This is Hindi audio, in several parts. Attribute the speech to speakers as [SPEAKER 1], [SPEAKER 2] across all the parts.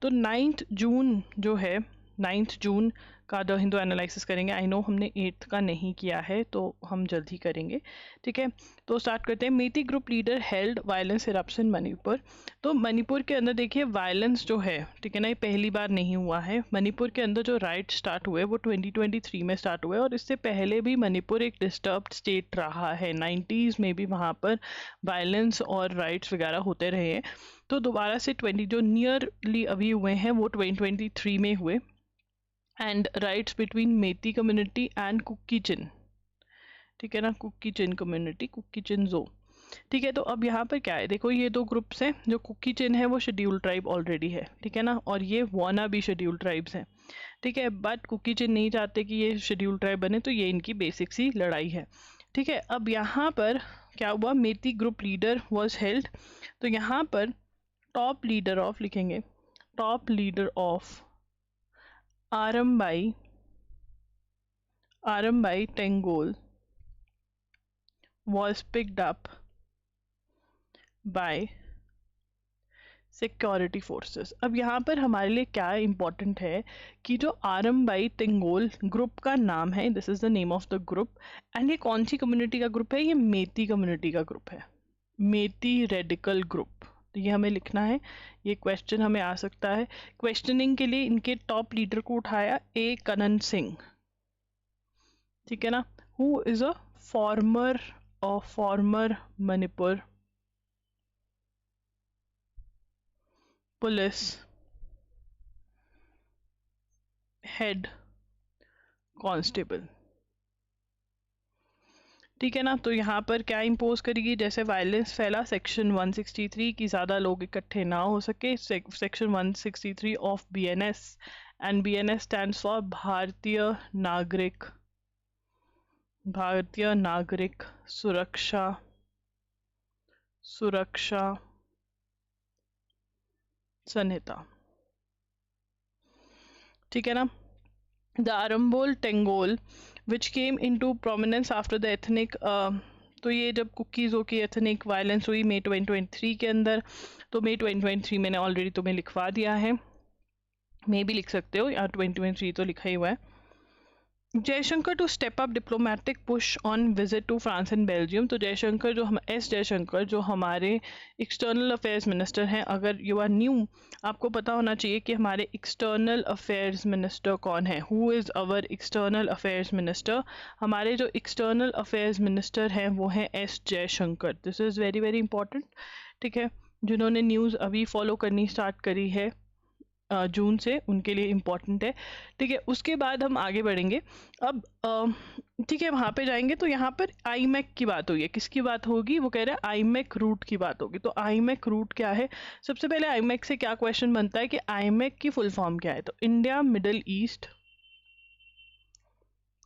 [SPEAKER 1] तो 9 जून जो है, 9 जून का द हिंदू एनालिसिस करेंगे। आई नो हमने 8 का नहीं किया है, तो हम जल्द ही करेंगे, ठीक है। तो स्टार्ट करते हैं। Meitei group leader held violence eruption Manipur. तो मणिपुर के अंदर देखिए वायलेंस जो है, ठीक है ना, ये पहली बार नहीं हुआ है। मणिपुर के अंदर जो राइट स्टार्ट हुए वो 2023 में स्टार्ट हुए, और इससे पहले भी मणिपुर एक डिस्टर्ब्ड स्टेट रहा है। 90s में भी वहाँ पर वायलेंस और राइट्स वगैरह होते रहे हैं। तो दोबारा से 20 जो नियरली अभी हुए हैं वो 2023 में हुए। And riots between Meitei community and Kuki Chin, ठीक है ना, कुकी चिन कम्युनिटी, कुकी चिन जो, ठीक है। तो अब यहाँ पर क्या है, देखो ये दो ग्रुप्स हैं। जो कुकी चिन है वो शेड्यूल ट्राइब ऑलरेडी है, ठीक है ना, और ये वाना भी शेड्यूल ट्राइब्स हैं, ठीक है। बट कुकी चिन नहीं चाहते कि ये शेड्यूल ट्राइब बने, तो ये इनकी बेसिक सी लड़ाई है, ठीक है। अब यहाँ पर क्या हुआ, Meitei group leader was held. तो यहाँ पर टॉप लीडर ऑफ लिखेंगे, top leader of Arambai Tenggol was picked up by security forces. अब यहाँ पर हमारे लिए क्या इम्पोर्टेंट है कि जो आरम्बाई तेंगोल ग्रुप का नाम है, this is the name of the group, and ये कौन सी कम्युनिटी का ग्रुप है, ये मेती कम्युनिटी का ग्रुप है, मेती रेडिकल ग्रुप। तो ये हमें लिखना है, ये क्वेश्चन हमें आ सकता है। क्वेश्चनिंग के लिए इनके टॉप लीडर को उठाया ए कनन सिंह, ठीक है ना, who is a former Manipur police head constable, ठीक है ना। तो यहाँ पर क्या इम्पोज करेगी, जैसे वायलेंस फैला सेक्शन 163 की ज़्यादा लोग इकट्ठे ना हो सके, section 163 of BNS, and BNS stands for भारतीय नागरिक सुरक्षा संहिता, ठीक है ना। The Arambol Tenggol which came into prominence after the ethnic, तो ये जब कुकीज़ों की एथनिक वायलेंस हुई मई 2023 के अंदर, तो मई 2023 मैंने ऑलरेडी तुम्हें लिखवा दिया है, मे भी लिख सकते हो, यहाँ 2023 तो लिखा ही हुआ है। Jaishankar to step up diplomatic push on visit to France and Belgium. तो जयशंकर जो जयशंकर जो हमारे एक्सटर्नल अफेयर्स मिनिस्टर हैं, अगर यू आर न्यू आपको पता होना चाहिए कि हमारे एक्सटर्नल अफेयर्स मिनिस्टर कौन है, who is our external affairs minister. हमारे जो एक्सटर्नल अफेयर्स मिनिस्टर हैं वो हैं S Jaishankar. This is very very important, ठीक है। जिन्होंने न्यूज़ अभी फॉलो करनी स्टार्ट करी है जून से, उनके लिए इम्पॉर्टेंट है, ठीक है। उसके बाद हम आगे बढ़ेंगे। अब ठीक है, वहाँ पे जाएंगे तो यहाँ पर आईमैक की बात हुई है। किसकी बात होगी, वो कह रहे हैं आईमैक रूट की बात होगी। तो आईमैक रूट क्या है, सबसे पहले आईमैक से क्या क्वेश्चन बनता है कि आईमैक की फुल फॉर्म क्या है। तो India middle east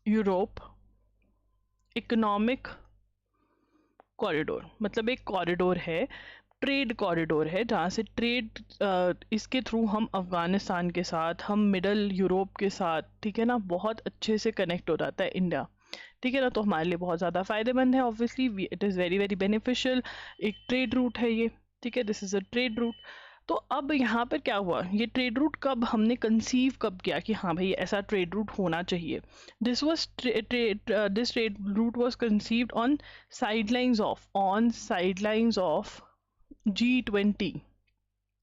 [SPEAKER 1] Europe economic corridor, मतलब एक कॉरिडोर है, ट्रेड कॉरिडोर है, जहाँ से ट्रेड इसके थ्रू हम अफ़गानिस्तान के साथ, हम मिडल यूरोप के साथ, ठीक है ना, बहुत अच्छे से कनेक्ट हो जाता है इंडिया, ठीक है ना। तो हमारे लिए बहुत ज़्यादा फ़ायदेमंद है, obviously it is very very beneficial, एक ट्रेड रूट है ये, ठीक है, this is a trade route. तो अब यहाँ पर क्या हुआ, ये ट्रेड रूट कब हमने कंसीव कब किया कि हाँ भाई ऐसा ट्रेड रूट होना चाहिए। This trade route was conceived on sidelines of G20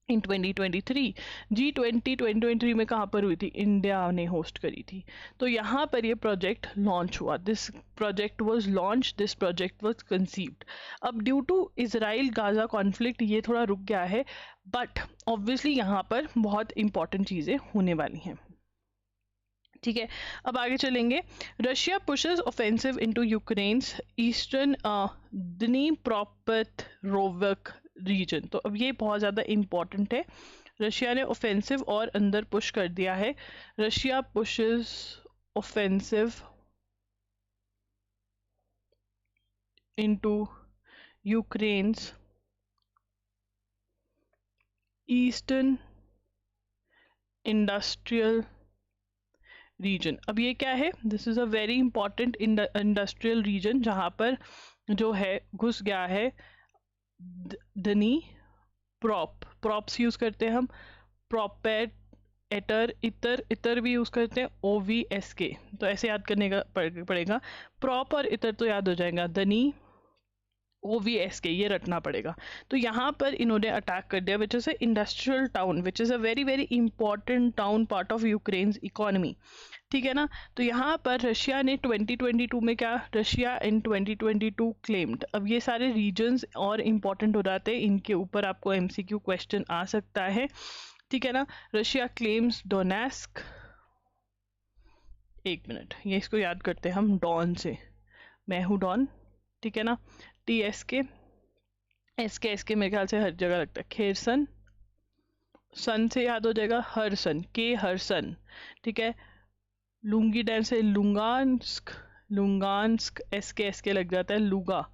[SPEAKER 1] in 2023। G20 2023 में कहाँ पर हुई थी, इंडिया ने होस्ट करी थी। तो यहाँ पर ये प्रोजेक्ट लॉन्च हुआ, this project was launch, this project was conceived. अब due to Israel Gaza conflict ये थोड़ा रुक गया है, बट ऑब्वियसली यहाँ पर बहुत इंपॉर्टेंट चीज़ें होने वाली हैं, ठीक है। अब आगे चलेंगे। Russia pushes offensive into Ukraine's eastern Dnipropetrovsk region. तो अब ये बहुत ज़्यादा इम्पॉर्टेंट है। रशिया ने ऑफेंसिव और अंदर पुश कर दिया है। Russia pushes offensive into Ukraine's eastern industrial region. अब ये क्या है, this is a very important industrial region, जहाँ पर जो है घुस गया है धनी प्रॉप्स यूज करते हैं हम, प्रोपेट एटर इतर, इतर भी यूज करते हैं OVSK, तो ऐसे याद करने का पड़ेगा। प्रॉप और इतर तो याद हो जाएगा, दनी OVSK, ये रटना पड़ेगा। तो यहाँ पर इन्होंने अटैक कर दिया which is a industrial town which is a very very important town part of Ukraine's economy, ठीक है ना। तो यहाँ पर रशिया ने 2022 में क्या, रशिया इन 2022 क्लेम्ड। अब ये सारे रीजन्स और इम्पॉर्टेंट हो जाते हैं, इनके ऊपर आपको MCQ क्वेश्चन आ सकता है, ठीक है ना। रशिया क्लेम्स डोनेस्क, एक मिनट, ये इसको याद करते हैं हम डॉन से, मैं हूँ डॉन, ठीक है ना। TSK, SK मेरे ख्याल से हर जगह लगता है। खेरसन, सन से याद हो जाएगा हरसन, के हरसन, ठीक है। लुंगी डैम से लुंगान्स्क, लुंगान्स्क, SK लग जाता है, लुगा,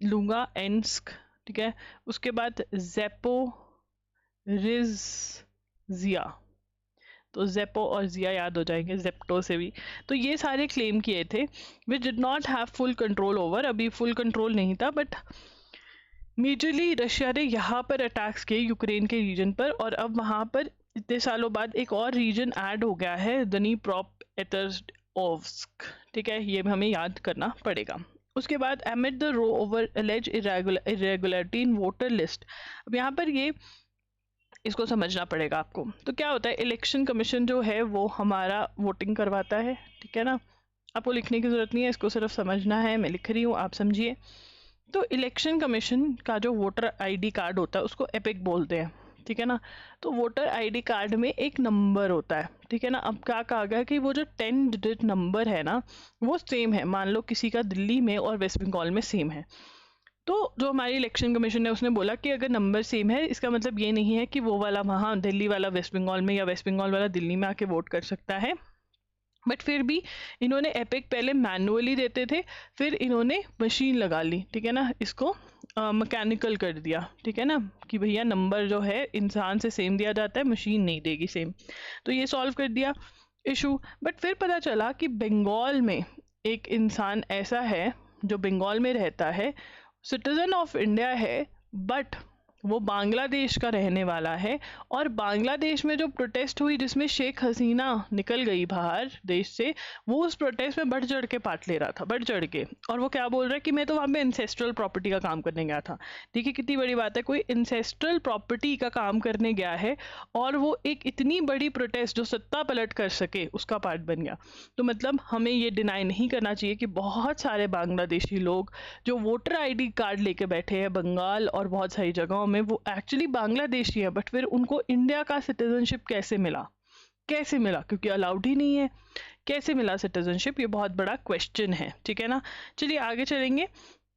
[SPEAKER 1] लुंगा एंस्क, ठीक है। उसके बाद ज़ेपोरिज़िया, तो ज़ेपो और जिया याद हो जाएंगे, ज़ेप्टो से भी। तो ये सारे क्लेम किए थे which did not have full control over, अभी फुल कंट्रोल नहीं था, बट मेजरली रशिया ने यहाँ पर अटैक्स किए यूक्रेन के रीजन पर। और अब वहाँ पर इतने सालों बाद एक और रीजन ऐड हो गया है, दनीप्रोपेट्रोव्स्क, ठीक है, ये हमें याद करना पड़ेगा। उसके बाद amid the row over alleged irregularity in voter list, अब यहाँ पर ये इसको समझना पड़ेगा आपको। तो क्या होता है, इलेक्शन कमीशन जो है वो हमारा वोटिंग करवाता है, ठीक है ना। आपको लिखने की जरूरत नहीं है, इसको सिर्फ समझना है, मैं लिख रही हूँ, आप समझिए। तो इलेक्शन कमीशन का जो वोटर ID कार्ड होता है उसको एपिक बोलते हैं, ठीक है ना। तो वोटर ID कार्ड में एक नंबर होता है, ठीक है ना। अब क्या कहा गया कि वो जो 10 डिजिट नंबर है ना वो सेम है, मान लो किसी का दिल्ली में और वेस्ट बंगाल में सेम है, तो जो हमारी इलेक्शन कमीशन है उसने बोला कि अगर नंबर सेम है इसका मतलब ये नहीं है कि वो वाला वहाँ दिल्ली वाला वेस्ट बंगाल में या वेस्ट बंगाल वाला दिल्ली में आके वोट कर सकता है। बट फिर भी इन्होंने एपिक पहले मैनुअली देते थे, फिर इन्होंने मशीन लगा ली, ठीक है ना, इसको मैकेनिकल कर दिया, ठीक है ना, कि भैया नंबर जो है इंसान से सेम दिया जाता है, मशीन नहीं देगी सेम। तो ये सॉल्व कर दिया इशू। बट फिर पता चला कि बंगाल में एक इंसान ऐसा है जो बंगाल में रहता है, सिटीजन ऑफ इंडिया है, बट वो बांग्लादेश का रहने वाला है। और बांग्लादेश में जो प्रोटेस्ट हुई जिसमें शेख हसीना निकल गई बाहर देश से, वो उस प्रोटेस्ट में बढ़ चढ़ के पार्ट ले रहा था, बढ़ चढ़ के। और वो क्या बोल रहा है कि मैं तो वहाँ पे इंसेस्ट्रल प्रॉपर्टी का काम करने गया था। देखिए कितनी बड़ी बात है, कोई इंसेस्ट्रल प्रॉपर्टी का काम करने गया है और वो एक इतनी बड़ी प्रोटेस्ट जो सत्ता पलट कर सके उसका पार्ट बन गया। तो मतलब हमें ये डिनाई नहीं करना चाहिए कि बहुत सारे बांग्लादेशी लोग जो वोटर ID कार्ड लेके बैठे हैं बंगाल और बहुत सारी जगहों में, वो एक्चुअली बांग्लादेशी है, बट फिर उनको इंडिया का सिटीजनशिप कैसे मिला, कैसे मिला, क्योंकि अलाउड ही नहीं है, कैसे मिला सिटीजनशिप, ये बहुत बड़ा क्वेश्चन है, ठीक है ना। चलिए आगे चलेंगे।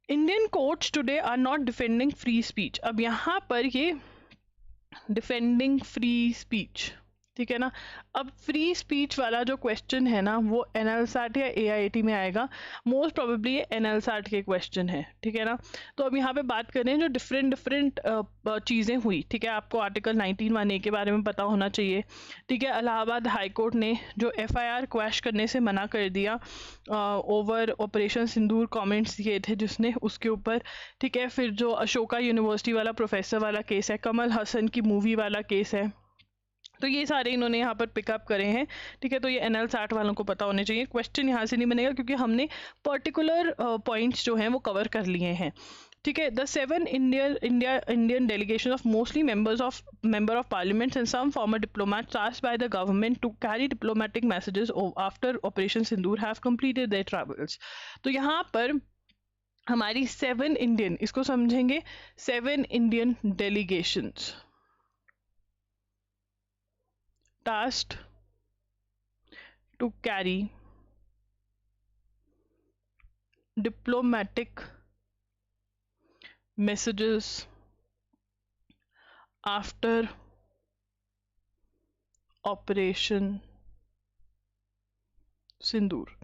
[SPEAKER 1] Indian courts today are not defending free speech, अब यहाँ पर ये डिफेंडिंग फ्री स्पीच, ठीक है ना। अब फ्री स्पीच वाला जो क्वेश्चन है ना वो NLSAT या AIT में आएगा, मोस्ट प्रोबेबली ये NLSAT के क्वेश्चन है, ठीक है ना। तो अब यहाँ पे बात करें जो डिफरेंट चीज़ें हुई, ठीक है। आपको आर्टिकल 19(1)(a) के बारे में पता होना चाहिए, ठीक है। इलाहाबाद हाई कोर्ट ने जो FIR क्वैश करने से मना कर दिया ओवर ऑपरेशन सिंदूर कमेंट्स दिए थे जिसने, उसके ऊपर, ठीक है। फिर जो अशोका यूनिवर्सिटी वाला प्रोफेसर वाला केस है, कमल हसन की मूवी वाला केस है, तो ये सारे इन्होंने यहाँ पर पिकअप करे हैं, ठीक है। तो ये NLSAT वालों को पता होने चाहिए। क्वेश्चन यहाँ से नहीं बनेगा क्योंकि हमने पर्टिकुलर पॉइंट्स जो हैं वो कवर कर लिए हैं, ठीक है। The 7 Indian delegation of mostly member of parliament and some former diplomats asked by the government to carry diplomatic messages after Operation Sindoor have completed their travels। तो यहाँ पर हमारी 7 इंडियन, इसको समझेंगे, 7 Indian delegations tasked to carry diplomatic messages after Operation सिंदूर।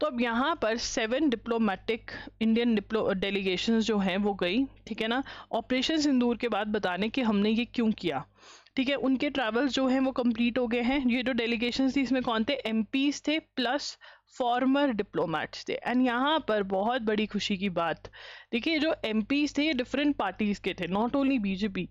[SPEAKER 1] तो अब यहाँ पर 7 डिप्लोमेटिक इंडियन डेलीगेशंस जो हैं वो गई, ठीक है ना, ऑपरेशन सिंदूर के बाद बताने कि हमने ये क्यों किया, ठीक है। उनके ट्रैवल्स जो हैं वो कंप्लीट हो गए हैं। ये जो डेलीगेशंस थी इसमें कौन थे, MPs थे प्लस फॉर्मर डिप्लोमेट्स थे। एंड यहाँ पर बहुत बड़ी खुशी की बात, देखिए जो MPs थे ये डिफरेंट पार्टीज के थे, नॉट ओनली BJP,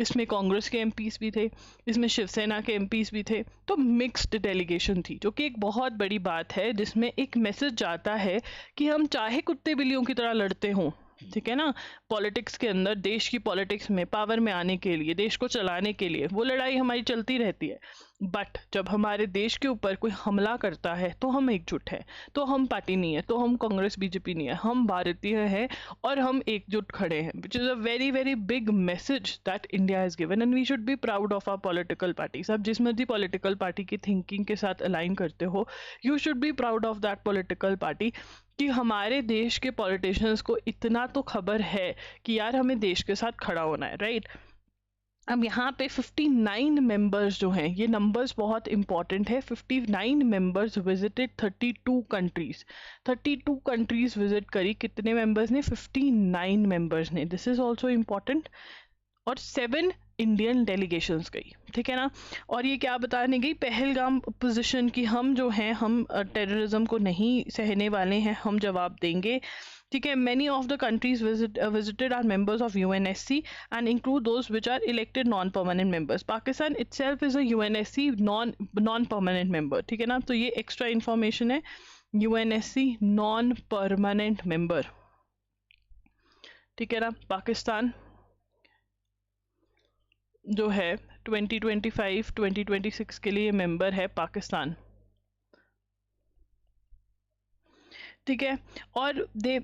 [SPEAKER 1] इसमें कांग्रेस के एमपीज भी थे, इसमें शिवसेना के एमपीज भी थे, तो मिक्स्ड डेलीगेशन थी, जो कि एक बहुत बड़ी बात है, जिसमें एक मैसेज जाता है कि हम चाहे कुत्ते बिल्लियों की तरह लड़ते हों, ठीक है ना, पॉलिटिक्स के अंदर, देश की पॉलिटिक्स में पावर में आने के लिए, देश को चलाने के लिए, वो लड़ाई हमारी चलती रहती है, बट जब हमारे देश के ऊपर कोई हमला करता है तो हम एकजुट हैं, तो हम पार्टी नहीं है, तो हम कांग्रेस बीजेपी नहीं है, हम भारतीय हैं और हम एकजुट खड़े हैं, which is a very very big message that India has given, and we should be proud of our political parties. आप जिस मर्जी पॉलिटिकल पार्टी की थिंकिंग के साथ अलाइन करते हो, you should be proud of that political party, कि हमारे देश के पॉलिटिशियंस को इतना तो खबर है कि यार हमें देश के साथ खड़ा होना है, राइट। अब यहाँ पे 59 मेंबर्स जो हैं, ये नंबर्स बहुत इंपॉर्टेंट है, 59 members visited 32 countries, 32 countries visit करी, कितने मेंबर्स ने, 59 मेंबर्स ने, दिस इज ऑल्सो इम्पॉर्टेंट, और 7 इंडियन डेलीगेशंस गई, ठीक है ना। और ये क्या बताने गई, पहलगाम पोजीशन की, हम जो हैं, हम टेररिज्म को नहीं सहने वाले हैं, हम जवाब देंगे, ठीक है। Many of the countries visited are members of UNSC and include those which are elected non permanent members. Pakistan itself is a UNSC non permanent member, ठीक है ना, तो ये एक्स्ट्रा इन्फॉर्मेशन है, यूएनएससी नॉन परमानेंट मेंबर, ठीक है ना। पाकिस्तान जो है 2025 2026 के लिए मेंबर है पाकिस्तान, ठीक है। और they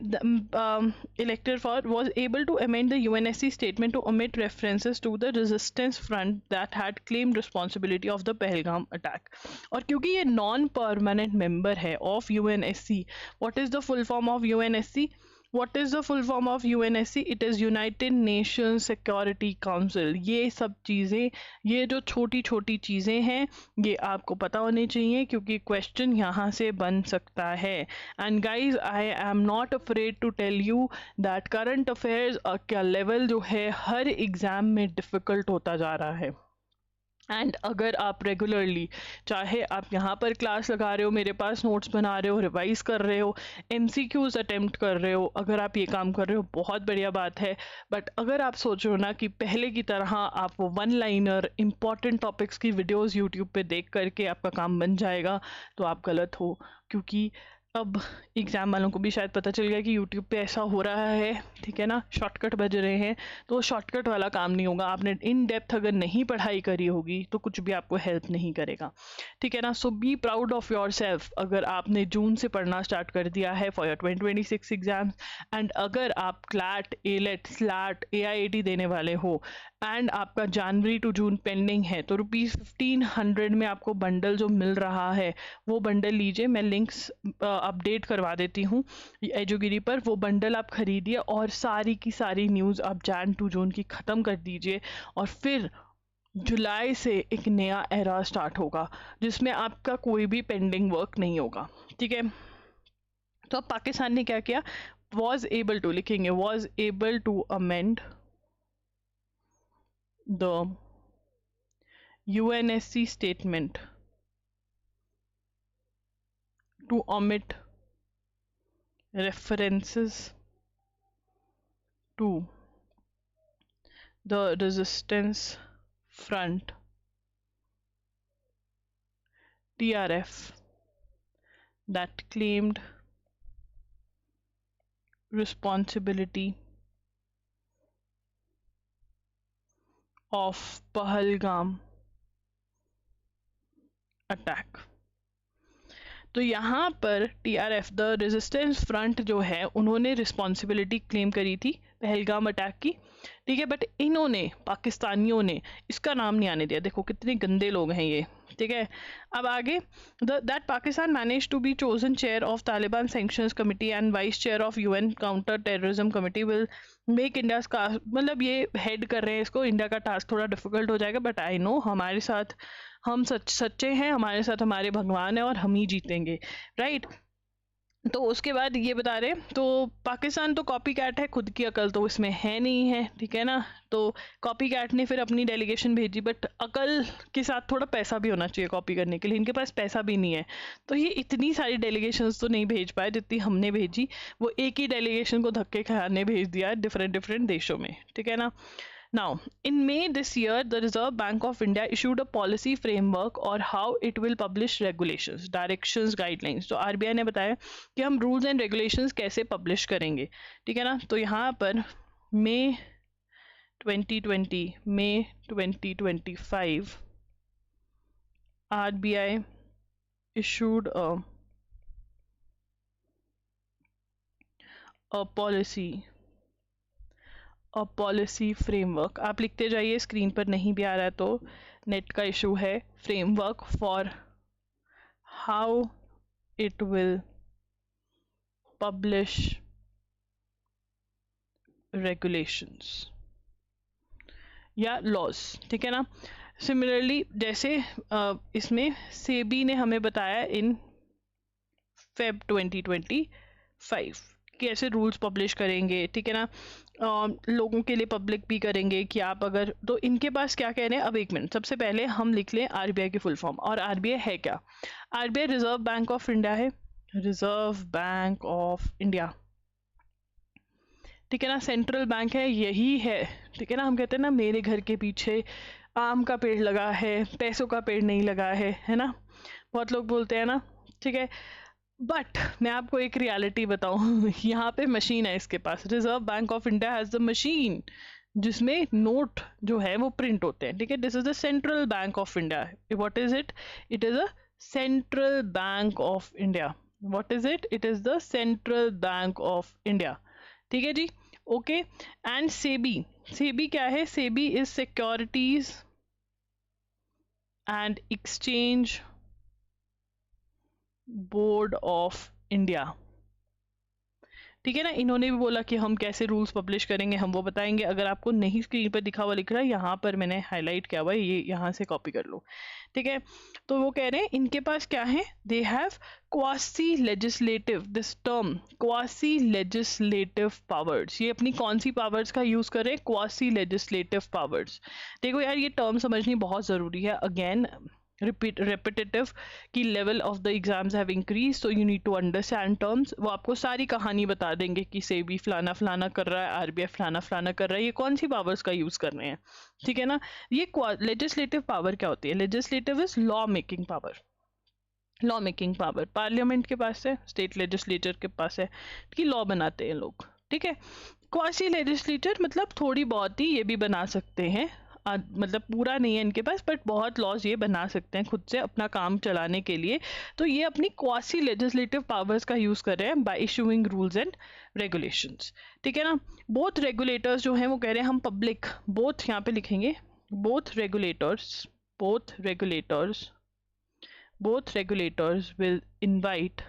[SPEAKER 1] elected for was able to amend the UNSC statement to omit references to the resistance front that had claimed responsibility of the Pahalgam attack. और क्योंकि ये नॉन परमानेंट मेंबर है of UNSC, what is the full form of UNSC, What is the full form of UNSC? It is United Nations Security Council। ये सब चीज़ें, ये जो छोटी छोटी चीज़ें हैं, ये आपको पता होनी चाहिए, क्योंकि क्वेश्चन यहाँ से बन सकता है। And guys, I am not afraid to tell you that current affairs का लेवल जो है हर एग्ज़ाम में डिफ़िकल्ट होता जा रहा है। एंड अगर आप रेगुलरली, चाहे आप यहाँ पर क्लास लगा रहे हो, मेरे पास नोट्स बना रहे हो, रिवाइज कर रहे हो, MCQs अटेम्प्ट कर रहे हो, अगर आप ये काम कर रहे हो, बहुत बढ़िया बात है। बट अगर आप सोच रहे हो ना कि पहले की तरह आप वो वन लाइनर इंपॉर्टेंट टॉपिक्स की वीडियोस यूट्यूब पे देख करके आपका काम बन जाएगा, तो आप गलत हो, क्योंकि अब एग्ज़ाम वालों को भी शायद पता चल गया कि यूट्यूब पे ऐसा हो रहा है, ठीक है ना, शॉर्टकट बज रहे हैं, तो शॉर्टकट वाला काम नहीं होगा। आपने इन डेप्थ अगर नहीं पढ़ाई करी होगी तो कुछ भी आपको हेल्प नहीं करेगा, ठीक है ना। So be proud of yourself अगर आपने जून से पढ़ना स्टार्ट कर दिया है फॉर योर 2026 एग्जाम्स, एंड अगर आप क्लैट, एलेट, स्लैट, AIAT देने वाले हो एंड आपका जनवरी टू जून पेंडिंग है, तो ₹1500 में आपको बंडल जो मिल रहा है वो बंडल लीजिए। मैं लिंक्स अपडेट करवा देती हूँ एजुगिरी पर, वो बंडल आप खरीदिए और सारी की सारी न्यूज़ आप जैन टू जून की ख़त्म कर दीजिए, और फिर जुलाई से एक नया एरा स्टार्ट होगा जिसमें आपका कोई भी पेंडिंग वर्क नहीं होगा, ठीक है। तो अब पाकिस्तान ने क्या किया, वॉज एबल टू, लिखेंगे was able to amend the UNSC statement to omit references to the resistance front TRF that claimed responsibility of Pahalgam attack. तो यहाँ पर TRF द रेजिस्टेंस फ्रंट जो है, उन्होंने रिस्पॉन्सिबिलिटी क्लेम करी थी पहलगाम अटैक की, ठीक है। बट इन्होंने, पाकिस्तानियों ने इसका नाम नहीं आने दिया, देखो कितने गंदे लोग हैं ये, ठीक है। अब आगे, that Pakistan manage to be chosen chair of Taliban sanctions committee and vice chair of UN counter terrorism committee will make India's का, मतलब ये हेड कर रहे हैं इसको, इंडिया का टास्क थोड़ा डिफिकल्ट हो जाएगा, बट आई नो हमारे साथ हम सच्चे हैं, हमारे साथ हमारे भगवान है और हम ही जीतेंगे, राइट। तो उसके बाद ये बता रहे, तो पाकिस्तान तो कॉपी कैट है, खुद की अकल तो इसमें है नहीं है, ठीक है ना। तो कॉपी कैट ने फिर अपनी डेलीगेशन भेजी, बट अकल के साथ थोड़ा पैसा भी होना चाहिए कॉपी करने के लिए, इनके पास पैसा भी नहीं है, तो ये इतनी सारी डेलीगेशंस तो नहीं भेज पाए जितनी हमने भेजी, वो एक ही डेलीगेशन को धक्के खाने भेज दिया है डिफरेंट देशों में, ठीक है ना। Now, in May this year, the Reserve Bank of India issued a policy framework or how it will publish regulations, directions, guidelines. तो RBI ने बताया कि हम rules and regulations कैसे publish करेंगे, ठीक है ना। तो यहाँ पर May 2020, May 2025, RBI issued a policy framework. आप लिखते जाइए, स्क्रीन पर नहीं भी आ रहा है तो नेट का इशू है. framework for how it will publish regulations या laws, ठीक है ना. सिमिलरली जैसे इसमें सेबी ने हमें बताया इन Feb 2025 कैसे रूल्स पब्लिश करेंगे, ठीक है ना. लोगों के लिए पब्लिक भी करेंगे कि आप अगर, तो इनके पास क्या कह रहे हैं. अब एक मिनट, सबसे पहले हम लिख लें आरबीआई की फुल फॉर्म. और आरबीआई है क्या? RBI reserve Bank of India है. रिजर्व बैंक ऑफ इंडिया, ठीक है ना. सेंट्रल बैंक है, यही है, ठीक है ना. हम कहते हैं ना मेरे घर के पीछे आम का पेड़ लगा है, पैसों का पेड़ नहीं लगा है ना. बहुत लोग बोलते हैं ना, ठीक है. बट मैं आपको एक रियलिटी बताऊं, यहाँ पे मशीन है इसके पास. Reserve Bank of India has the machine जिसमें नोट जो है वो प्रिंट होते हैं, ठीक है. This is the central bank of India. What is it? It is a central bank of India. What is it? It is the central bank of India, ठीक है जी. ओके. एंड सेबी, सेबी क्या है? SEBI is securities and exchange board of India, ठीक है ना. इन्होंने भी बोला कि हम कैसे रूल्स पब्लिश करेंगे, हम वो बताएंगे. अगर आपको नहीं स्क्रीन पर दिखा हुआ लिख रहा है, यहाँ पर मैंने हाईलाइट किया हुआ है, ये यहाँ से कॉपी कर लो, ठीक है. तो वो कह रहे हैं इनके पास क्या है? They have quasi legislative, this term quasi legislative powers. ये अपनी कौन सी पावर्स का यूज कर रहे हैं? Quasi legislative powers. देखो यार, ये टर्म समझनी बहुत जरूरी है. अगेन repetitive कि level of the exams have increased, so you need to understand terms. वो आपको सारी कहानी बता देंगे कि सेबी फलाना फलाना कर रहा है, आरबीआई फलाना फलाना कर रहा है, ये कौन सी पावर्स का यूज कर रहे हैं, ठीक है ना. ये लेजिस्लेटिव पावर क्या होती है? Legislative is law making power. Law making power parliament के पास है, स्टेट लेजिस्लेचर के पास है कि लॉ बनाते हैं लोग, ठीक है. क्वासी लेजिस्लेचर मतलब थोड़ी बहुत ही ये भी बना सकते हैं, मतलब पूरा नहीं है इनके पास, बट बहुत लॉज ये बना सकते हैं खुद से अपना काम चलाने के लिए. तो ये अपनी क्वासी लेजिस्लेटिव पावर्स का यूज कर रहे हैं bye issuing rules and regulations, ठीक है ना. बोथ रेगुलेटर्स जो हैं वो कह रहे हैं हम पब्लिक, बोथ यहाँ पे लिखेंगे, both regulators will invite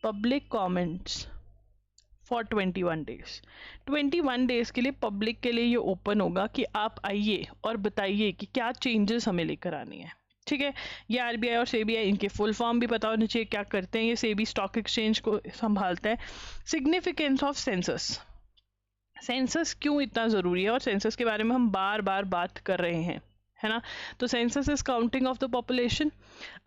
[SPEAKER 1] public comments for 21 days. 21 days के लिए पब्लिक के लिए ये ओपन होगा कि आप आइए और बताइए कि क्या चेंजेस हमें लेकर आनी है, ठीक है. ये आरबीआई और सेबी है, इनके फुल फॉर्म भी पता होना चाहिए क्या करते हैं. ये सेबी स्टॉक एक्सचेंज को संभालता है. Significance of census. सेंसस क्यों इतना ज़रूरी है और सेंसस के बारे में हम बार बार बात कर रहे हैं, है ना. तो census is counting of the population.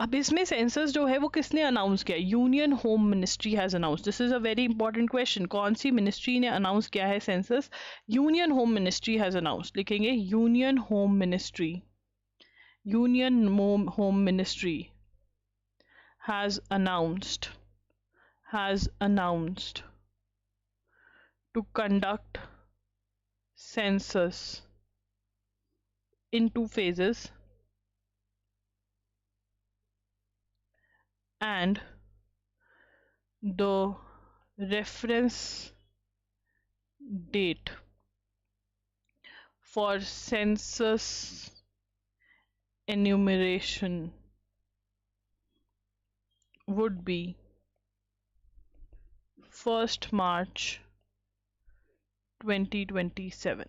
[SPEAKER 1] अब इसमें सेंसस जो है वो किसने अनाउंस किया? Union home ministry has announce. This is a very important question. कौन सी मिनिस्ट्री ने अनाउंस किया है census? Union home ministry has announce. लिखेंगे union home ministry has announced to conduct census in 2 phases and the reference date for census enumeration would be 1st March 2027,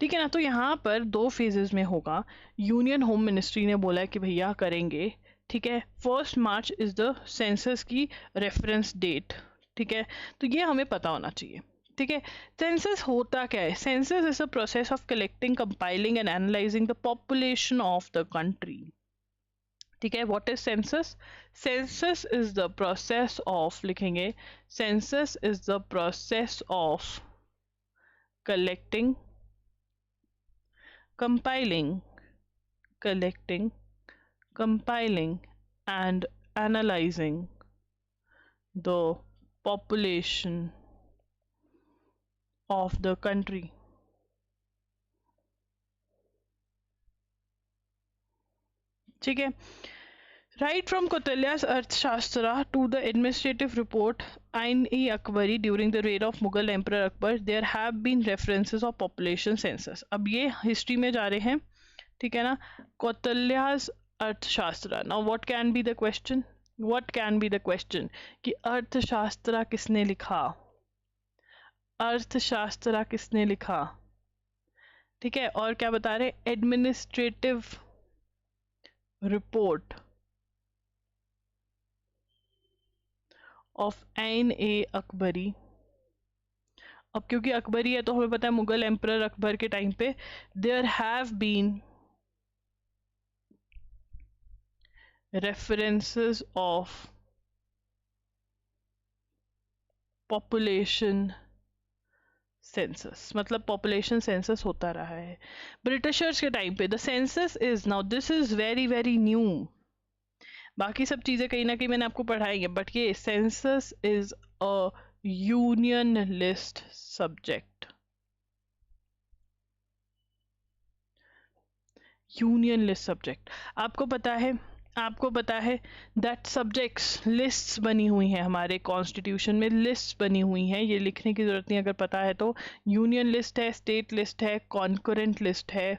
[SPEAKER 1] ठीक है ना. तो यहाँ पर 2 फेजेस में होगा. यूनियन होम मिनिस्ट्री ने बोला है कि भैया करेंगे, ठीक है. 1 मार्च इज द सेंसस की रेफरेंस डेट, ठीक है. तो ये हमें पता होना चाहिए, ठीक है. सेंसस होता क्या है? Census is a process of collecting, compiling and analysing the population of the country, ठीक है, what is census? Census is the process of, लिखेंगे census is the process of collecting, compiling, collecting, compiling, and analyzing the population of the country. ठीक है, right from Kautilya's Arthashastra to the administrative report Ain-e-Akbari during the reign of Mughal Emperor Akbar, there have been references of population census. अब ये हिस्ट्री में जा रहे हैं, ठीक है ना, कौटिल्या's अर्थशास्त्र. Now what can be the question, what can be the question कि अर्थशास्त्र किसने लिखा, अर्थशास्त्र किसने लिखा, ठीक है, और क्या बता रहे, एडमिनिस्ट्रेटिव रिपोर्ट ऑफ ऐन-ए-अकबरी. अब क्योंकि अकबरी है तो हमें पता है मुगल एम्परर अकबर के टाइम पे there have been references of population census, मतलब population census होता रहा है ब्रिटिशर्स के टाइम पे. The census is, now this is very very new, बाकी सब चीजें कहीं ना कहीं मैंने आपको पढ़ाई है, बट ये census is a union list subject, union list subject. आपको पता है, आपको पता है दैट सब्जेक्ट्स लिस्ट्स बनी हुई हैं हमारे कॉन्स्टिट्यूशन में, लिस्ट्स बनी हुई हैं, ये लिखने की जरूरत नहीं अगर पता है तो. यूनियन लिस्ट है, स्टेट लिस्ट है, कॉन्करेंट लिस्ट है.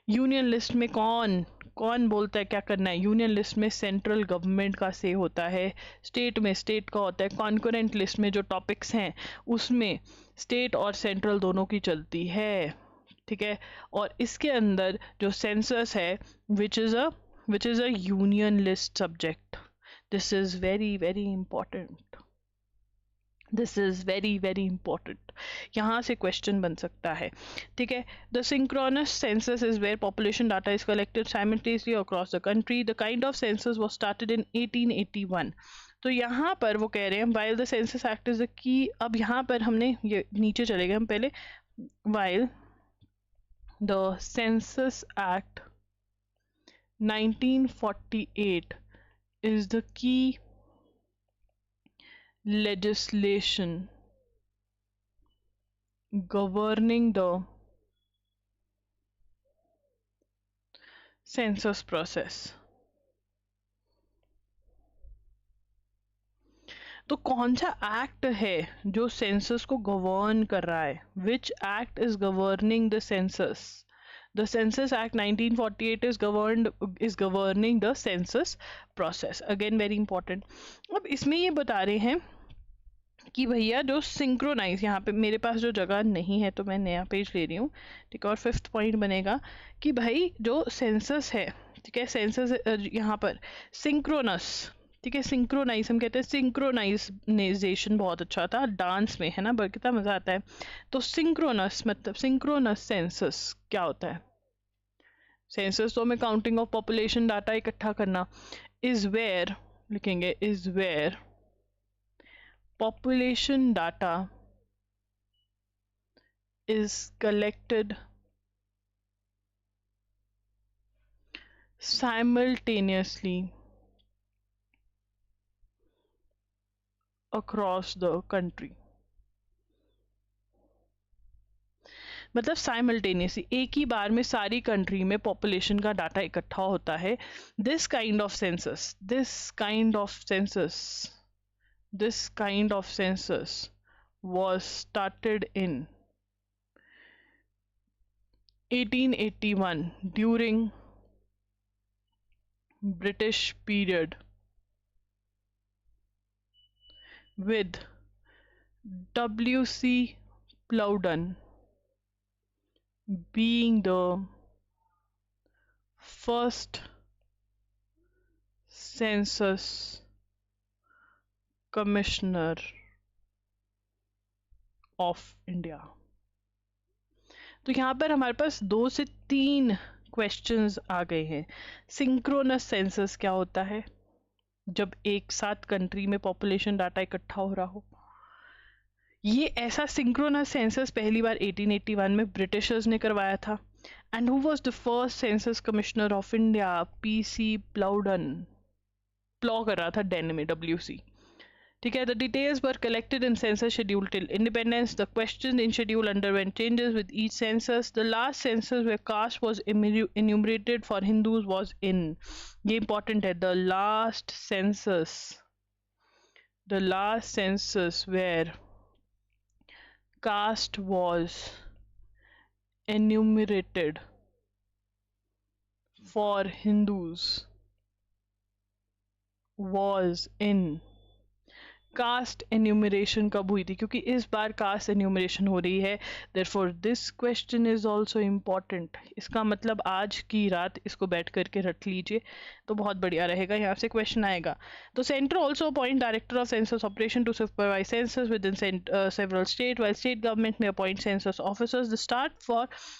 [SPEAKER 1] यूनियन लिस्ट में कौन कौन बोलता है क्या करना है, यूनियन लिस्ट में सेंट्रल गवर्नमेंट का से होता है, स्टेट में स्टेट का होता है, कॉन्करेंट लिस्ट में जो टॉपिक्स हैं उसमें स्टेट और सेंट्रल दोनों की चलती है, ठीक है. और इसके अंदर जो सेंसस है which is a union list subject. This is very very important, this is very very important. यहाँ से क्वेश्चन बन सकता है, ठीक है. The synchronous census is where population data is collected simultaneously across the country. The kind of census was started in 1881. तो यहाँ पर वो कह रहे हैं while the census act is the key. अब यहाँ पर हमने ये नीचे चले गए हम पहले, while the census act 1948 is the key legislation governing the census process. तो कौन सा एक्ट है जो सेंसस को गवर्न कर रहा है, which act is governing the census? The Census Act 1948 is governing the census process. Again very important. अब इसमें ये बता रहे हैं कि भैया जो सिंक्रोनाइज, यहाँ पे मेरे पास जो जगह नहीं है तो मैं नया पेज ले रही हूँ, ठीक है. और 5th पॉइंट बनेगा कि भाई जो सेंसस है, ठीक है, सेंसस यहाँ पर सिंक्रोनस, ठीक है, सिंक्रोनाइज हम कहते हैं, सिंक्रोनाइजेशन बहुत अच्छा था डांस में, है ना, कितना मजा आता है. तो सिंक्रोनस मतलब सिंक्रोनस सेंसस क्या होता है? सेंसस तो हमें काउंटिंग ऑफ पॉपुलेशन डाटा इकट्ठा करना. इज वेयर, लिखेंगे is where population data is collected simultaneously across the country. मतलब साइमल्टेनियसली एक ही बार में सारी कंट्री में पॉपुलेशन का डाटा इकट्ठा होता है. This kind of census, this kind of census, this kind of census was started in 1881 during British period with W.C. Plowden being the first census commissioner of India. तो यहाँ पर हमारे पास 2 से 3 क्वेश्चंस आ गए हैं। सिंक्रोनस सेंसस क्या होता है? जब एक साथ कंट्री में पॉपुलेशन डाटा इकट्ठा हो रहा हो। ये ऐसा सिंक्रोनस सेंसस पहली बार 1881 में ब्रिटिशर्स ने करवाया था। And who was the first census commissioner of India? PC Plowden. Plough कर रहा था डेन में, WC। ठीक है, the details were collected in census schedule till independence. The questions in schedule underwent changes with each census. The last census where caste was enumerated for Hindus was in, ये important है, the last census where caste was enumerated for Hindus was in। Caste enumeration कब हुई थी? क्योंकि इस बार कास्ट एन्यूमरेशन हो रही है, therefore this question is also important. इसका मतलब आज की रात इसको बैठ करके रट लीजिए तो बहुत बढ़िया रहेगा, यहाँ से क्वेश्चन आएगा। तो centre also appoint director of census operation to supervise census within several state, while state government may appoint census officers. The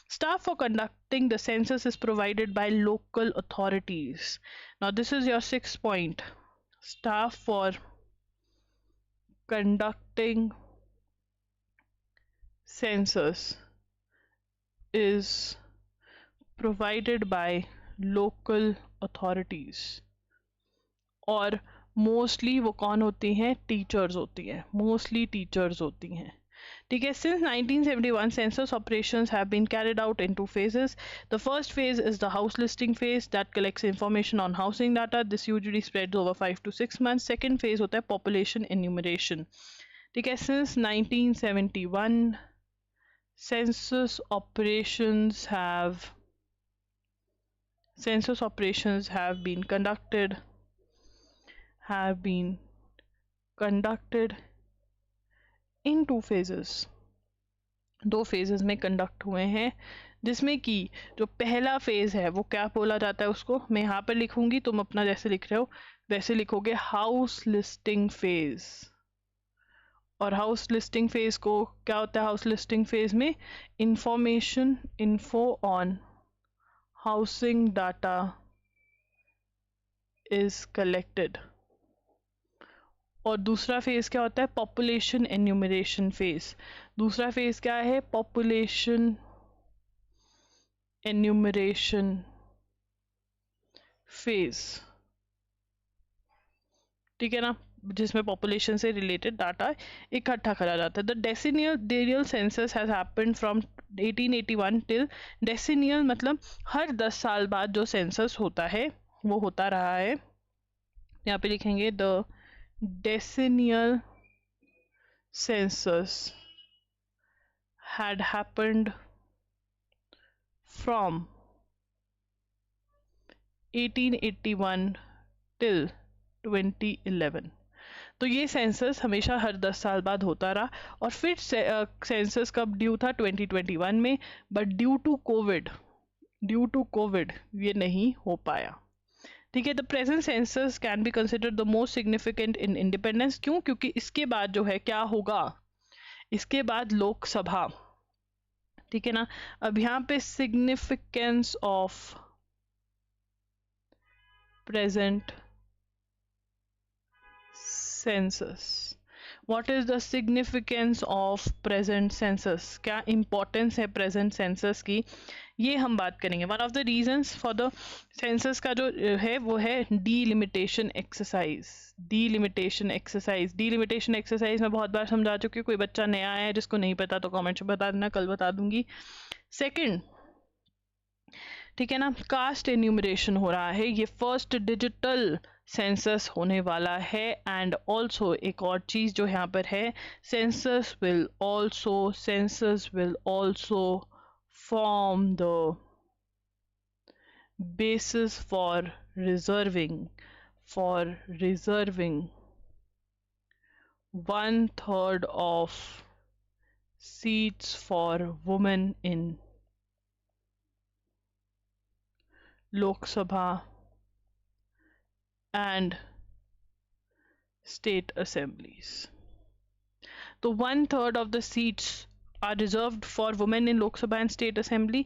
[SPEAKER 1] staff for conducting the census is provided by local authorities. Now this is your 6th point. Staff for conducting census is provided by local authorities। और मोस्टली वो कौन होती हैं? टीचर्स होती हैं, मोस्टली टीचर्स होती हैं। ठीक है, since 1971 census operations have been carried out in 2 phases. The first phase is the house listing phase that collects information on housing data. This usually spreads over 5 to 6 months. Second phase होता है population enumeration। ठीक है, since 1971 census operations have been conducted in 2 phases। 2 phases में कंडक्ट हुए हैं, जिसमें कि जो पहला फेज है वो क्या बोला जाता है उसको मैं यहाँ पर लिखूंगी, तुम अपना जैसे लिख रहे हो वैसे लिखोगे, हाउस लिस्टिंग फेज। और हाउस लिस्टिंग फेज को क्या होता है? हाउस लिस्टिंग फेज में info on housing data is collected। और दूसरा फेज क्या होता है? Population enumeration phase. दूसरा फेज क्या है? Population enumeration phase. ठीक है ना, जिसमें पॉपुलेशन से रिलेटेड डाटा इकट्ठा करा जाता है। The decennial census has happened from 1881 till, decennial मतलब हर 10 साल बाद जो सेंसस होता है वो होता रहा है। यहाँ पे लिखेंगे the decennial census had happened from 1881 till 2011। तो ये सेंसस हमेशा हर 10 साल बाद होता रहा, और फिर सेंसस कब ड्यू था? 2021 में, बट ड्यू टू कोविड ये नहीं हो पाया। ठीक है, the present census can be considered the most significant in independence. क्यों? क्योंकि इसके बाद जो है क्या होगा? इसके बाद लोकसभा। ठीक है ना, अब यहाँ पे significance of present census, what is the significance of present census? क्या इंपॉर्टेंस है प्रेजेंट सेंसस की, ये हम बात करेंगे। One of the reasons for the census का जो है वो है डीलिमिटेशन एक्सरसाइज। डीलिमिटेशन एक्सरसाइज मैं बहुत बार समझा चुकी हूँ, कोई बच्चा नया आया है जिसको नहीं पता तो कमेंट में बता देना, कल बता दूंगी। सेकंड, ठीक है ना, कास्ट एन्यूमरेशन हो रहा है, ये फर्स्ट डिजिटल सेंसस होने वाला है। एंड ऑल्सो एक और चीज जो यहाँ पर है, census will also form the basis for reserving 1/3 of seats for women in Lok Sabha and state assemblies। तो 1/3 of the seats are reserved for women in Lok Sabha and State Assembly,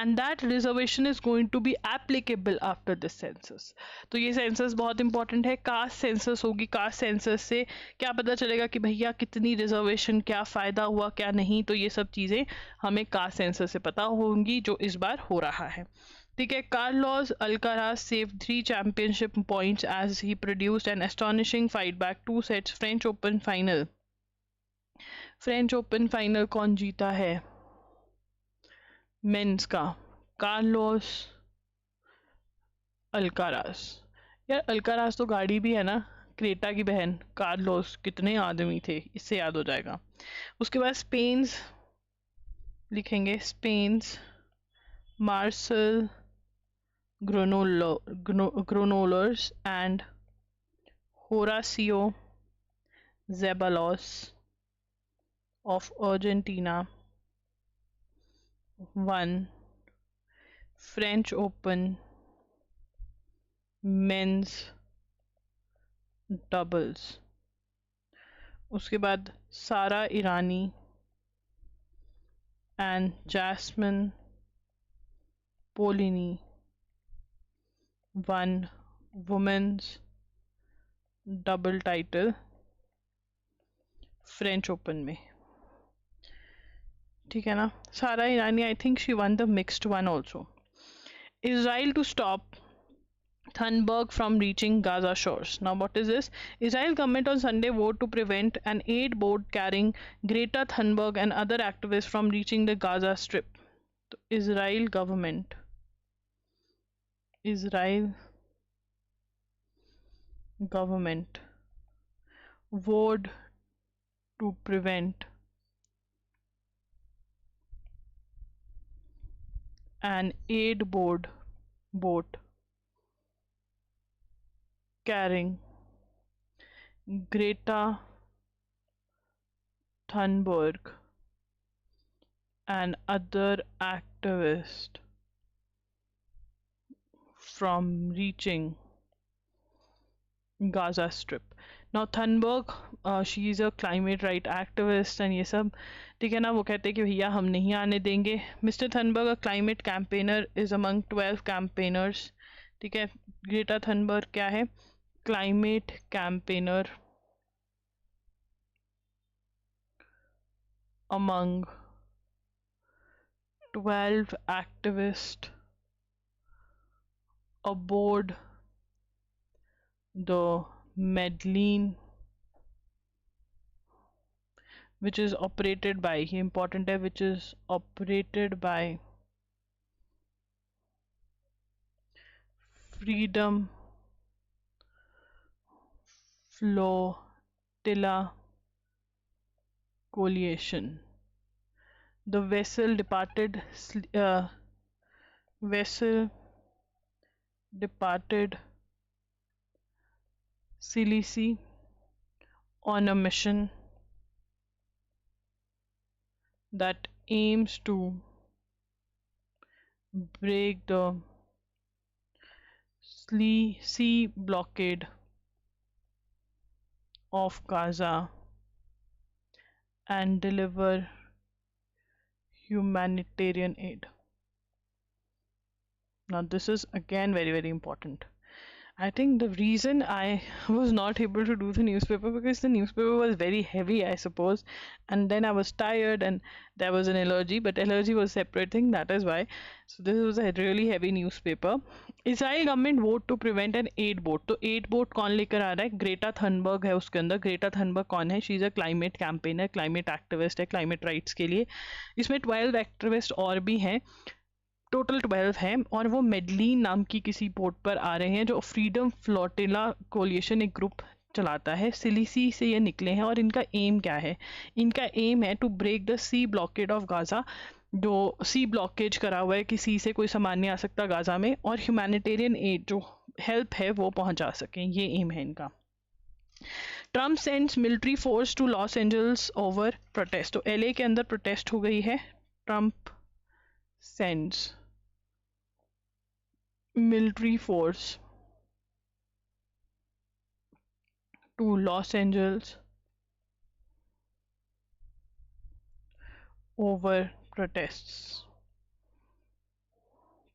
[SPEAKER 1] and that reservation is going to be applicable after this census. तो ये सेंसस बहुत इंपॉर्टेंट है. कास्ट सेंसस होगी, कास्ट सेंसस से क्या पता चलेगा कि भैया कितनी रिजर्वेशन, क्या फ़ायदा हुआ क्या नहीं, तो ये सब चीज़ें हमें कास्ट सेंसस से पता होंगी, जो इस बार हो रहा है. ठीक है. Carlos Alcaraz saved 3 championship points as he produced an astonishing fight back 2 sets. French open final, French open final कौन जीता है मेंस का? Carlos Alcaraz. यार अल्काराज तो गाड़ी भी है ना, क्रेटा की बहन. कार्लोस कितने आदमी थे, इससे याद हो जाएगा. उसके बाद स्पेन्स लिखेंगे, Spain's Marcel Granollers and Horacio Zeballos of Argentina won French Open men's doubles. उसके बाद Sara Errani and Jasmine Polini won women's double title French Open में. ठीक है ना. Sara Errani, I think she won the mixed one also. Israel to stop Thunberg from reaching Gaza shores. Now what is this? Israel government on Sunday voted to prevent an aid boat carrying Greta Thunberg and other activists from reaching the Gaza Strip. So Israel government voted to prevent an aid boat carrying Greta Thunberg and other activists from reaching Gaza Strip. Now Thunberg, she is a climate right activist and ये सब. ठीक है ना. वो कहते हैं कि भैया हम नहीं आने देंगे. Mister Thunberg, a climate campaigner, is among 12 campaigners. ठीक है. ग्रेटा थनबर्ग क्या है? Climate campaigner among 12 activists aboard the Medellin, which is operated by, ये important है, which is operated by Freedom Flotilla Coalition. The vessel departed Sicily on a mission that aims to break the sea blockade of Gaza and deliver humanitarian aid. Now this is again very, very important. I think the reason I was not able to do the newspaper because the newspaper was very heavy, I suppose, and then I was tired and there was an allergy, but allergy was a separate thing, that is why. So this was a really heavy newspaper. Israel government vote to prevent an aid boat. तो aid boat कौन लेकर आ रहा है? ग्रेटा थनबर्ग है उसके अंदर. ग्रेटा थनबर्ग कौन है? She is a climate campaigner, climate activist है, क्लाइमेट राइट्स के लिए. इसमें 12 एक्टिविस्ट और भी हैं, टोटल 12 हैं, और वो मेडलिन नाम की किसी पोर्ट पर आ रहे हैं, जो फ्रीडम फ्लोटिला कोलिएशन एक ग्रुप चलाता है. सिलिसी से ये निकले हैं और इनका एम क्या है? इनका एम है to break the sea blockade of Gaza. जो सी ब्लॉकेज करा हुआ है कि सी से कोई सामान नहीं आ सकता गाजा में, और ह्यूमैनिटेरियन एड जो हेल्प है वो पहुंचा सकें, ये एम है इनका. Trump sends military force to Los Angeles over protest. तो एलए के अंदर प्रोटेस्ट हो गई है. Trump sends military force to Los Angeles over protests.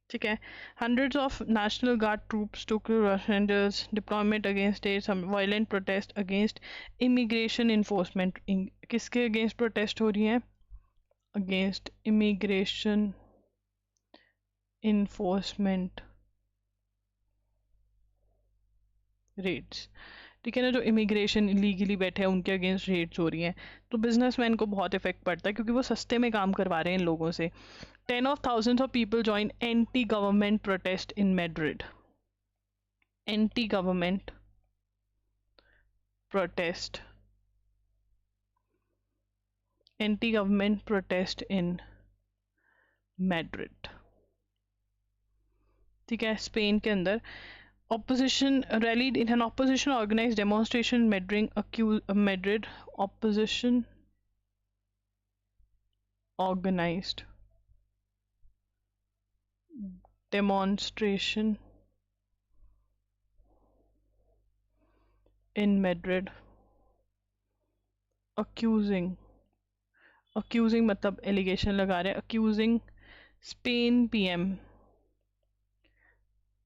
[SPEAKER 1] ठीक है. Hundreds of National Guard troops took to Russia's deployment against a some violent protest against immigration enforcement. किसके against protest हो रही है? Against immigration enforcement raids. ठीक है ना, जो इमिग्रेशन इलीगली बैठे हैं उनके अगेंस्ट रेड्स हो रही हैं. तो बिजनेसमैन को बहुत इफेक्ट पड़ता है क्योंकि वो सस्ते में काम करवा रहे हैं इन लोगों से. 10 of thousands of people join anti-government protest in Madrid. Anti-government protest. Anti-government protest in Madrid. ठीक है. स्पेन के अंदर opposition rallied in an opposition organized demonstration in Madrid. Opposition organized demonstration in Madrid accusing मतलब एलिगेशन लगा रहे हैं, accusing Spain PM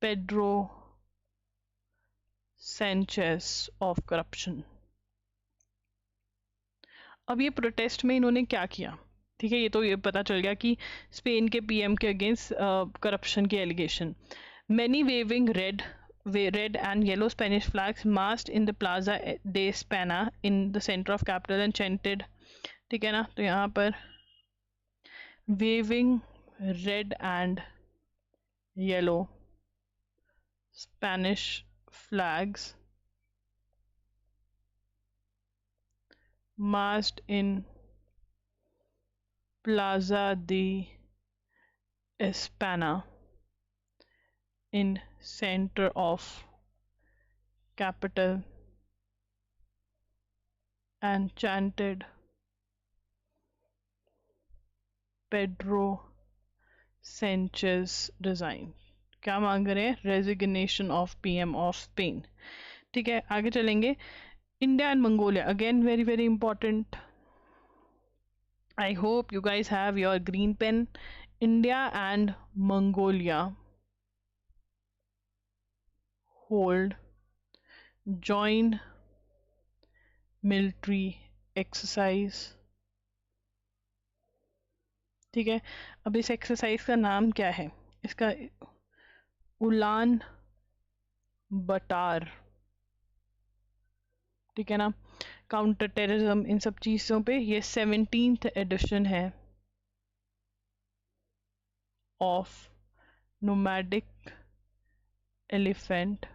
[SPEAKER 1] Pedro Sanchez of corruption. अब ये प्रोटेस्ट में इन्होंने क्या किया? ठीक है, ये तो ये पता चल गया कि स्पेन के PM के अगेंस्ट करप्शन के एलिगेशन. Many waving red and yellow Spanish flags marched in the Plaza de España in the center of capital and chanted. ठीक है ना, तो यहाँ पर waving red and yellow Spanish flags marched in Plaza de España in center of capital and chanted Pedro Sanchez resign. क्या मांग रहे हैं? Resignation of PM of Spain. ठीक है, आगे चलेंगे. India and Mongolia, again very very important. I hope you guys have your green pen. India and Mongolia hold joint military exercise. ठीक है, अब इस एक्सरसाइज का नाम क्या है? इसका उलान बटार. ठीक है ना, काउंटर टेररिज्म, इन सब चीज़ों पे ये 17th एडिशन है ऑफ नोमैडिक एलिफेंट.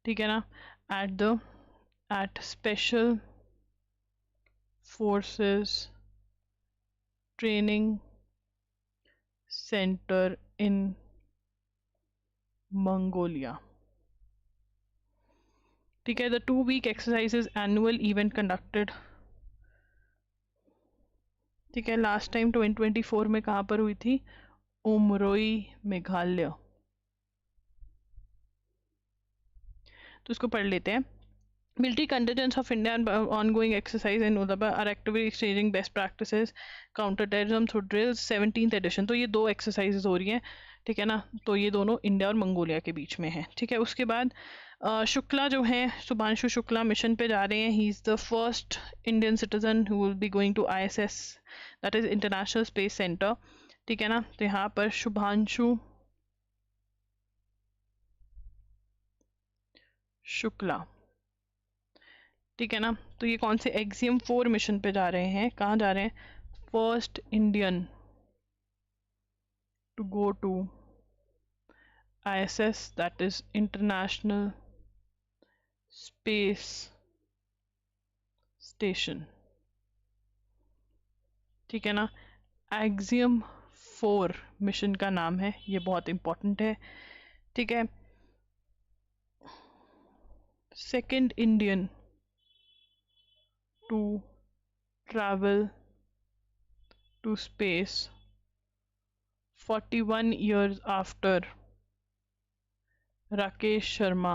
[SPEAKER 1] ठीक है ना, at special forces training centre in Mongolia. ठीक है, the 2-week exercises annual event conducted. ठीक है, लास्ट टाइम 2024 में कहाँ पर हुई थी? उमरोई मेघालय. तो इसको पढ़ लेते हैं. Military contingents of India and ongoing exercise in Udaba are actively exchanging best practices counter-terrorism through drills. 17th edition. तो ये दो exercises हो रही हैं. ठीक है ना, तो ये दोनों इंडिया और मंगोलिया के बीच में है. ठीक है, उसके बाद शुक्ला जो है, शुभांशु शुक्ला मिशन पे जा रहे हैं. He is the first Indian citizen who will be going to ISS, that is international space center. ठीक है ना, तो यहाँ पर शुभांशु शुक्ला. ठीक है ना, तो ये कौन से एक्सियम 4 मिशन पे जा रहे हैं? कहाँ जा रहे हैं? First Indian to go to ISS, that is international space station. ठीक है ना, एक्सियम 4 मिशन का नाम है, ये बहुत इंपॉर्टेंट है. ठीक है, second Indian to travel to space 41 years after Rakesh Sharma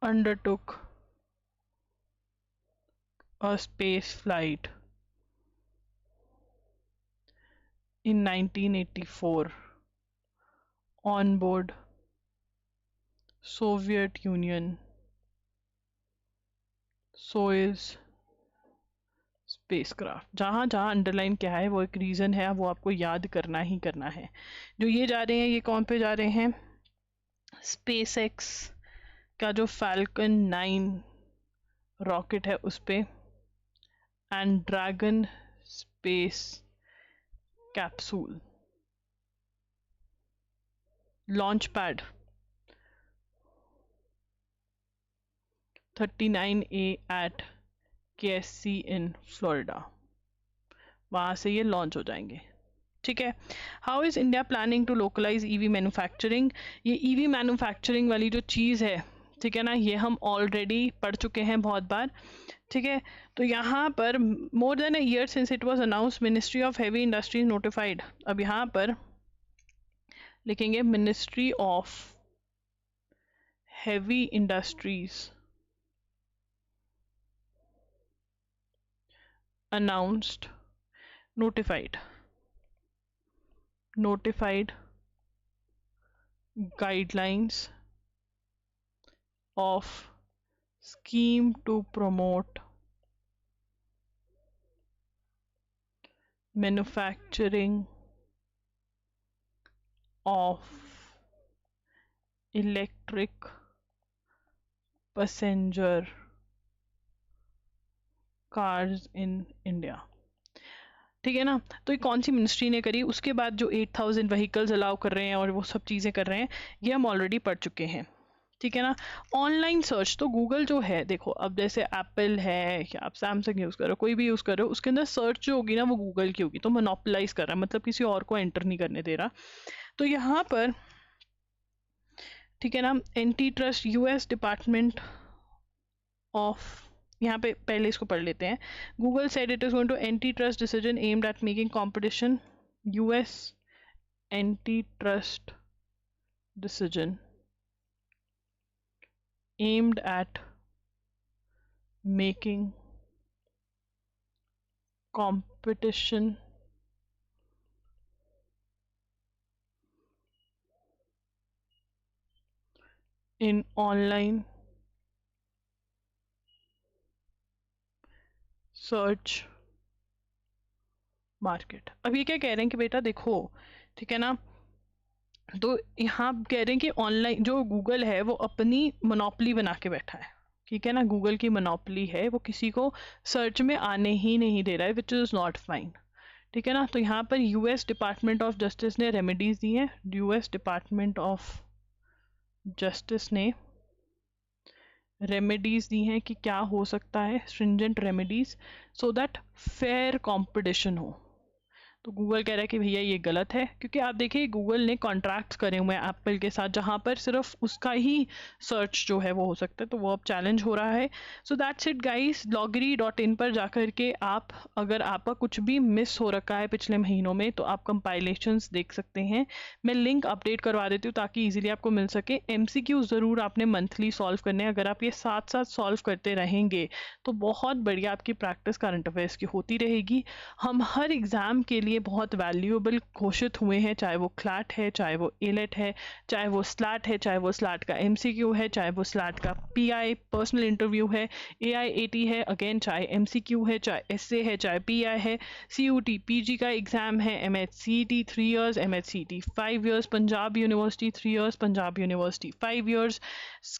[SPEAKER 1] undertook a space flight in 1984 on board Soviet Union Soyuz spacecraft. जहाँ जहाँ अंडरलाइन क्या है वो एक रीज़न है, वो आपको याद करना ही करना है। जो ये जा रहे हैं ये कौन पे जा रहे हैं? स्पेस एक्स का जो फैल्कन 9 रॉकेट है उस पे, and Dragon space capsule launch pad 39A at KSC in Florida, वहाँ से ये लॉन्च हो जाएंगे। ठीक है। How is India planning to localize EV manufacturing? ये ईवी मैन्युफैक्चरिंग वाली जो चीज़ है, ठीक है ना, ये हम ऑलरेडी पढ़ चुके हैं बहुत बार। ठीक है, तो यहाँ पर more than a year since it was announce, ministry of heavy industries notified. अब यहाँ पर लिखेंगे ministry of heavy industries announced notified guidelines of scheme to promote manufacturing of electric passenger cars in India. ठीक है ना, तो ये कौन सी मिनिस्ट्री ने करी? उसके बाद जो 8000 व्हीकल्स अलाउ कर रहे हैं और वो सब चीज़ें कर रहे हैं, ये हम ऑलरेडी पढ़ चुके हैं। ठीक है ना। ऑनलाइन सर्च तो गूगल जो है, देखो अब जैसे एप्पल है या आप सैमसंग यूज़ करो, कोई भी यूज़ करो, उसके अंदर सर्च जो होगी ना वो गूगल की होगी, तो मोनोपोलाइज कर रहा है, मतलब किसी और को एंटर नहीं करने दे रहा। तो यहाँ पर ठीक है ना, antitrust US department of, यहाँ पे पहले इसको पढ़ लेते हैं। Google said it is going to antitrust decision aimed at making competition, US antitrust decision aimed at making competition in online search market. अब ये क्या कह रहे हैं कि बेटा देखो, ठीक है ना, तो यहाँ कह रहे हैं कि ऑनलाइन जो गूगल है वो अपनी मोनोपोली बना के बैठा है। ठीक है ना, गूगल की मोनोपोली है, वो किसी को सर्च में आने ही नहीं दे रहा है, विच इज़ नॉट फाइन। ठीक है ना, तो यहाँ पर यूएस डिपार्टमेंट ऑफ जस्टिस ने रेमेडीज दी हैं। यूएस डिपार्टमेंट ऑफ जस्टिस ने रेमेडीज दी हैं कि क्या हो सकता है, stringent remedies, so that fair competition हो। तो गूगल कह रहा है कि भैया ये गलत है, क्योंकि आप देखिए गूगल ने कॉन्ट्रैक्ट्स करे हुए हैं एप्पल के साथ, जहाँ पर सिर्फ उसका ही सर्च जो है वो हो सकता है, तो वो अब चैलेंज हो रहा है। So that's it guys, loggery.in पर जाकर के आप, अगर आपका कुछ भी मिस हो रखा है पिछले महीनों में, तो आप कंपाइलेशंस देख सकते हैं। मैं लिंक अपडेट करवा देती हूँ ताकि ईजिली आपको मिल सके। MCQ ज़रूर आपने मंथली सॉल्व करने हैं, अगर आप ये साथ साथ सॉल्व करते रहेंगे तो बहुत बढ़िया आपकी प्रैक्टिस करंट अफेयर्स की होती रहेगी। हम हर एग्ज़ाम के लिए बहुत वैल्यूएबल घोषित हुए हैं, चाहे वो क्लैट है, चाहे वो एलेट है, चाहे वो स्लैट है, चाहे वो स्लैट का MCQ है, चाहे वो स्लैट का PI पर्सनल इंटरव्यू है, AIAT है, अगेन चाहे MCQ है, चाहे SA है, चाहे PI है, CUT PG का एग्ज़ाम है, MHCT 3 years, MHCT 5 years, Punjab university 3 years, Punjab university 5 years,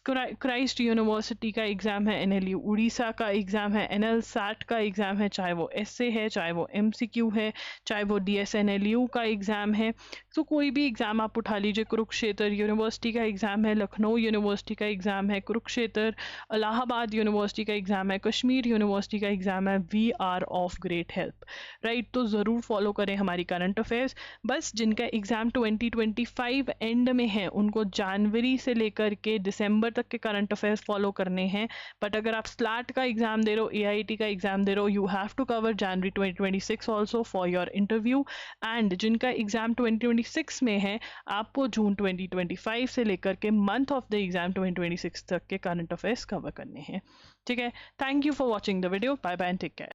[SPEAKER 1] Christ university का एग्ज़ाम है, NLU उड़ीसा का एग्ज़ाम है, NL SAT का एग्ज़ाम है, चाहे वो SA है, चाहे वो MCQ है, चाहे वो DSNLU का एग्ज़ाम है। तो कोई भी एग्ज़ाम आप उठा लीजिए, कुरुक्षेत्र यूनिवर्सिटी का एग्ज़ाम है, लखनऊ यूनिवर्सिटी का एग्ज़ाम है, कुरुक्षेत्र, इलाहाबाद यूनिवर्सिटी का एग्ज़ाम है, कश्मीर यूनिवर्सिटी का एग्ज़ाम है। We are of great help, right. तो ज़रूर फॉलो करें हमारी करंट अफेयर्स। बस जिनका एग्ज़ाम 2025 एंड में है उनको जनवरी से लेकर के दिसंबर तक के करंट अफेयर्स फॉलो करने हैं। बट अगर आप स्लैट का एग्ज़ाम दे रहे हो, AIT का एग्ज़ाम दे रहे हो, you have to cover January 2026 also for your interview, and जिनका एग्ज़ाम 2026 में है आपको जून 2025 से लेकर के मंथ ऑफ द एग्ज़ाम 2026 तक के करंट अफेयर्स कवर करने हैं। ठीक है, thank you for watching the video, bye bye and take care.